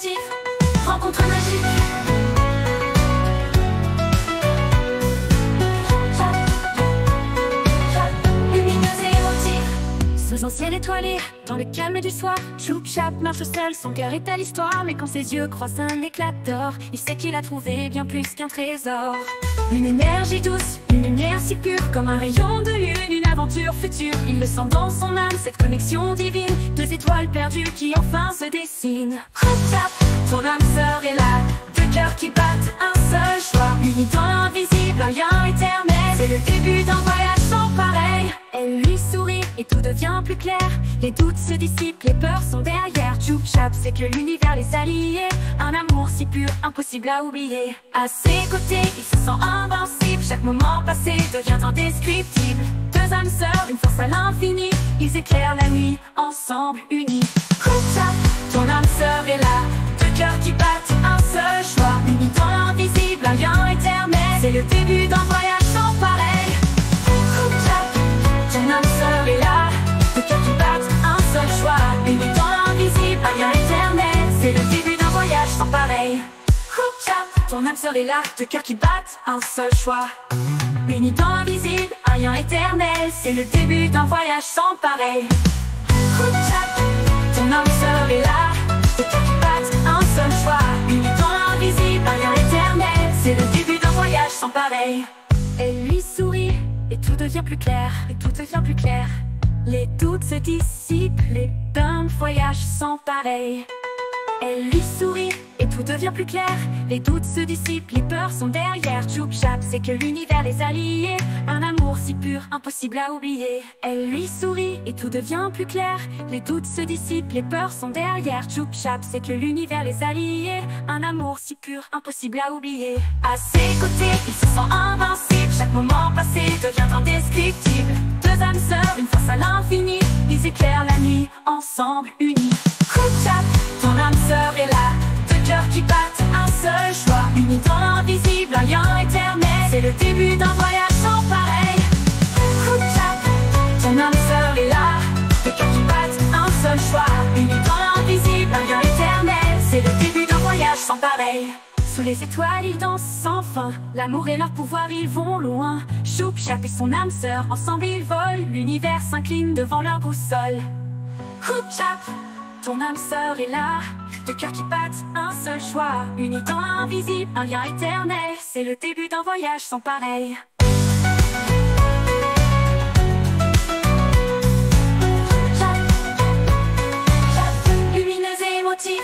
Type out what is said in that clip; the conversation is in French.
émotif, rencontre magique. Lumineuse et émotif, sous un ciel étoilé, dans le calme du soir, Choup Chap marche seul, son cœur est à l'histoire. Mais quand ses yeux croisent un éclat d'or, il sait qu'il a trouvé bien plus qu'un trésor. Une énergie douce, une lumière si pure, comme un rayon de lune, une aventure future. Il le sent dans son âme, cette connexion divine, deux étoiles perdues qui enfin se dessinent. Choup Chap, ton âme sœur est là, deux cœurs qui battent, un seul choix, unis dans l'invisible, un lien éternel. C'est le début d'un voyage sans pareil. Elle lui sourit et tout devient plus clair. Les doutes se dissipent, les peurs sont derrière. Choup Chap sait que l'univers les a liés. Un amour si pur, impossible à oublier. À ses côtés, il se sent invincible. Chaque moment passé devient indescriptible. Deux âmes sœurs, une force à l'infini. Ils éclairent la nuit, ensemble, unis. Choup Chap, ton âme sœur est là. Deux cœurs qui battent, un seul choix. Unis dans l'invisible, un lien éternel. C'est le début d'un voyage sans pareil. Choup Chap, ton âme sœur est là. Deux cœurs qui battent, un seul choix. Unis dans l'invisible, un lien éternel. C'est le début d'un voyage sans pareil. Choup Chap, ton âme sœur est là. Deux cœurs qui battent, un seul choix. Unis dans l'invisible, un lien éternel. C'est le début d'un voyage sans pareil. Choup Chap, ton âme sœur est là. Deux cœurs qui battent, un seul choix. Unis dans l'invisible, un lien éternel. C'est le début d'un voyage sans pareil. Elle lui sourit et tout devient plus clair. Et tout devient plus clair. Les doutes se dissipent, les d'un voyage sans pareil. Elle lui sourit et tout devient plus clair. Les doutes se dissipent, les peurs sont derrière. Choup Chap sait que l'univers les a liés. Un amour si pur, impossible à oublier. Elle lui sourit et tout devient plus clair. Les doutes se dissipent, les peurs sont derrière. Choup Chap sait que l'univers les a liés. Un amour si pur, impossible à oublier. À ses côtés, il se sent invincible. Chaque moment passé devient indescriptible. Deux âmes sœurs, une force à l'infini. Ils éclairent la nuit, ensemble, unis. Choup Chap, ton âme sœur est là. Deux cœurs qui battent, un seul choix. Unis dans l'invisible, un lien éternel. C'est le début d'un voyage sans pareil. Choup Chap, ton âme sœur est là. Deux cœurs qui battent, un seul choix. Unis dans l'invisible, un lien éternel. C'est le début d'un voyage sans pareil. Sous les étoiles, ils dansent sans fin. L'amour et leur pouvoir, ils vont loin. Choup Chap et son âme sœur, ensemble ils volent. L'univers s'incline devant leur boussole. Choup Chap, ton âme sœur est là. Deux cœurs qui battent, un seul choix. Unis dans l'invisible, un lien éternel. C'est le début d'un voyage sans pareil. Choup Chap, lumineuse et émotif.